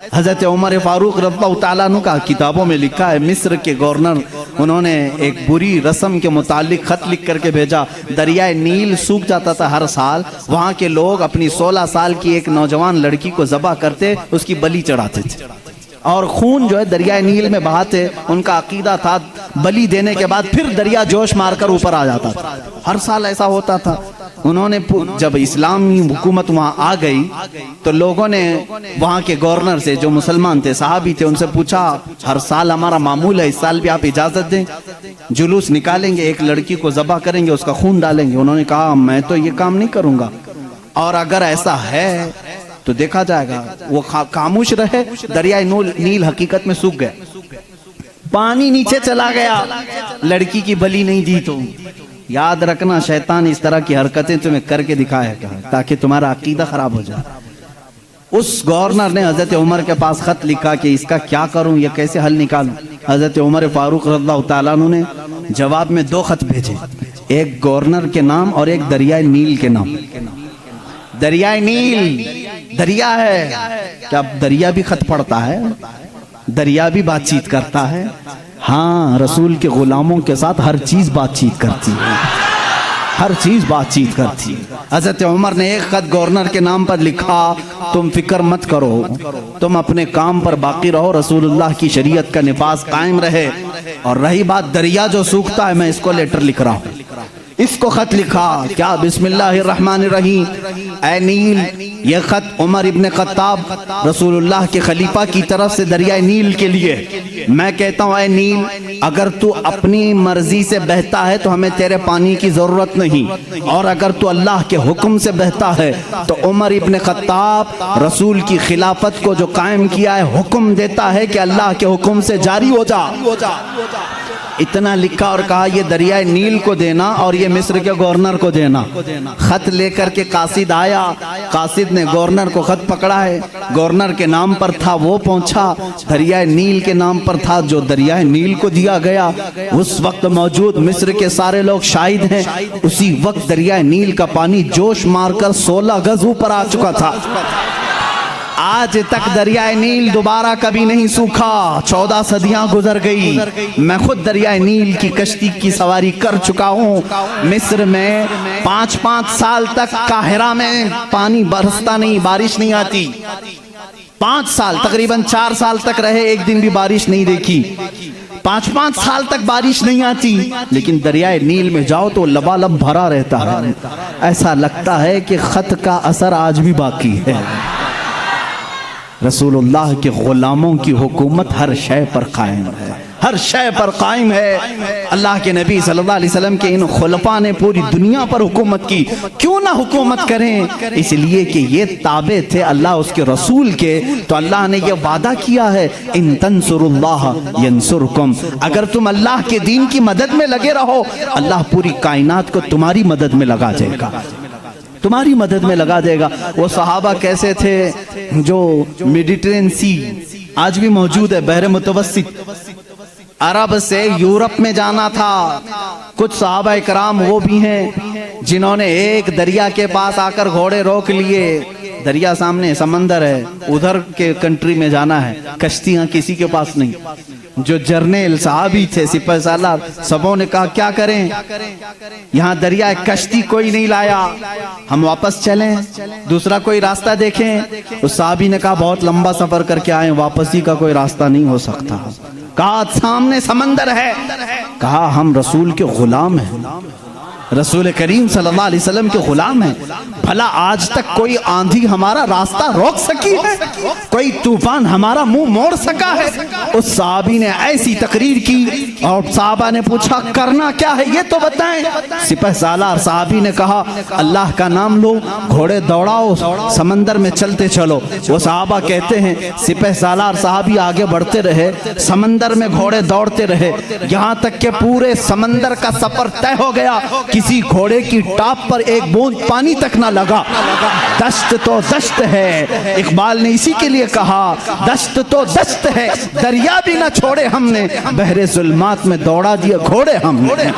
हजरत उमर फारूक रज़ियल्लाहु ताला अन्हु का किताबों में लिखा है, मिस्र के गवर्नर उन्होंने एक बुरी रस्म के मुतालिक खत लिख करके भेजा। दरियाए नील सूख जाता था हर साल, वहाँ के लोग अपनी 16 साल की एक नौजवान लड़की को ज़बह करते, उसकी बलि चढ़ाते थे और खून जो है दरियाए नील में बहाते। उनका अकीदा था बलि देने के बाद फिर दरिया जोश मारकर ऊपर आ जाता था। हर साल ऐसा होता था। उन्होंने जब इस्लामी हुकूमत वहाँ आ गई तो लोगों ने वहाँ के गवर्नर से, जो मुसलमान थे, सहाबी थे, उनसे पूछा, हर साल हमारा मामूल है, इस साल भी आप इजाज़त दें, जुलूस निकालेंगे, एक लड़की को ज़बह करेंगे, उसका खून डालेंगे। उन्होंने कहा मैं तो ये काम नहीं करूँगा, और अगर ऐसा है तो देखा जाएगा। वो खामोश रहे। दरियाए नील हकीकत में सूख गया, पानी नीचे चला गया, लड़की की बलि नहीं दी। तो याद रखना, शैतान इस तरह की हरकतें तुम्हें करके दिखाएगा ताकि तुम्हारा अकीदा खराब हो जाए। उस गवर्नर ने हजरत उमर के पास खत लिखा कि इसका क्या करूं, ये कैसे हल निकालूं। हजरत उमर फारूक रज़ियल्लाहु ताला अन्हु ने जवाब में 2 खत भेजे, एक गवर्नर के नाम और एक दरियाए नील के नाम। दरियाए नील दरिया है, क्या दरिया भी खत पढ़ता है? दरिया भी बातचीत करता है? हाँ, रसूल के गुलामों के साथ हर चीज बातचीत करती है, हर चीज बातचीत करती है। हजरत उमर ने एक खत गवर्नर के नाम पर लिखा, तुम फिक्र मत करो, तुम अपने काम पर बाकी रहो, रसूलुल्लाह की शरीयत का निफाज कायम रहे। और रही बात दरिया जो सूखता है, मैं इसको लेटर लिख रहा हूँ। इसको खत लिखा, क्या? बिस्मिल्लाहिर्रहमानिर्रहीम। ऐ नील, यह खत उमर इब्न खत्ताब रसूलुल्लाह के खलीफा की तरफ से दरियाए नील के लिए। मैं कहता हूँ, ऐ नील, अगर तू अपनी मर्जी से बहता है तो हमें तेरे पानी की जरूरत नहीं, और अगर तू अल्लाह के हुक्म से बहता है तो उमर इब्न खत्ताब रसूल की खिलाफत को जो कायम किया है, हुक्म देता है कि अल्लाह के हुक्म से जारी हो जा। इतना लिखा और कहा, ये दरियाए नील को देना और ये मिस्र के गवर्नर को देना। खत लेकर के कासिद आया, कासिद ने गवर्नर को खत पकड़ा है, गवर्नर के नाम पर था, वो पहुंचा, दरियाए नील के नाम पर था, जो दरियाए नील को दिया गया। उस वक्त मौजूद मिस्र के सारे लोग शाहिद हैं, उसी वक्त दरियाए नील का पानी जोश मारकर 16 गज ऊपर आ चुका था। आज तक दरियाए नील दोबारा कभी नहीं सूखा। 14 सदियां गुजर गई। मैं खुद दरियाए नील की कश्ती की सवारी कर चुका हूँ। मिस्र में 5-5 साल तक काहिरा में पानी बरसता नहीं, बारिश नहीं आती। 5 साल, तकरीबन 4 साल तक रहे, एक दिन भी बारिश नहीं देखी। 5-5 साल तक बारिश नहीं आती, लेकिन दरियाए नील में जाओ तो लबालब भरा रहता है। ऐसा लगता है कि खत का असर आज भी बाकी है। रसूलुल्लाह के गुलामों की हुकूमत हर शय पर कायम है, हर शय पर कायम है। अल्लाह के नबी सल्लल्लाहु अलैहि वसल्लम के इन खुलफा ने पूरी दुनिया पर हुकूमत की। क्यों ना हुकूमत करें? इसलिए कि ये ताबे थे अल्लाह उसके रसूल के। तो अल्लाह ने ये वादा किया है, इन तंसुरुल्लाह यंसुरकुम, अगर तुम अल्लाह के दीन की मदद में लगे रहो, अल्लाह पूरी कायनात को तुम्हारी मदद में लगा देगा, तुम्हारी मदद में लगा देगा। वो सहाबा कैसे थे जो मेडिटेरेनियन सी आज भी मौजूद है, बहरे मुतवस्सित, अरब से यूरोप में जाना था। कुछ सहाबा इकराम वो भी हैं जिन्होंने एक दरिया के पास आकर घोड़े रोक लिए। दरिया सामने, समंदर है, उधर के कंट्री में जाना है, कश्तियां किसी के पास नहीं। जो जर्नल साहबी थे, सिपहसालार, सबों ने कहा क्या करें, यहाँ दरिया कश्ती कोई नहीं लाया, हम वापस चलें, दूसरा कोई रास्ता देखें। उस साहबी ने कहा बहुत लंबा सफर करके आए, वापसी का कोई रास्ता नहीं हो सकता। कहा सामने समंदर है, कहा हम रसूल के गुलाम हैं, रसूल करीम सल्लल्लाहु अलैहि वसल्लम के गुलाम हैं। भला आज तक कोई आंधी हमारा रास्ता रोक सकी है? कोई तूफान हमारा मुंह मोड़ सका है? उस साहबी ने ऐसी तकरीर की और साहबा ने पूछा करना क्या है ये तो बताएं। सिपहसालार साहबी ने कहा अल्लाह का नाम लो, घोड़े दौड़ाओ, समंदर में चलते चलो। वो साहबा कहते हैं सिपहसालार साहबी आगे बढ़ते रहे, समंदर में घोड़े दौड़ते रहे, यहाँ तक के पूरे समंदर का सफर तय हो गया। किसी घोड़े की टाप पर एक बूंद पानी तक ना लगा। दश्त तो दश्त है, इकबाल ने इसी के लिए कहा दश्त तो दश्त है, दरिया भी ना छोड़े हमने, बहरे जुल्मात में दौड़ा दिए घोड़े हमने।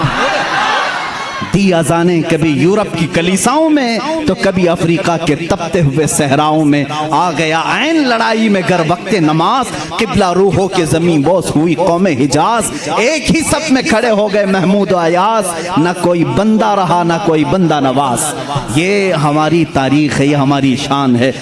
दी अजाने कभी यूरोप की कलीसाओं में तो कभी अफ्रीका के तपते हुए सहराओं में। आ गया ऐन लड़ाई में गर वक्ते नमाज, किबला रूहों के जमीन बोस हुई कौमे हिजाज। एक ही सफ में खड़े हो गए महमूद अयास, न कोई बंदा रहा न कोई बंदा नवाज। ये हमारी तारीख है, ये हमारी शान है।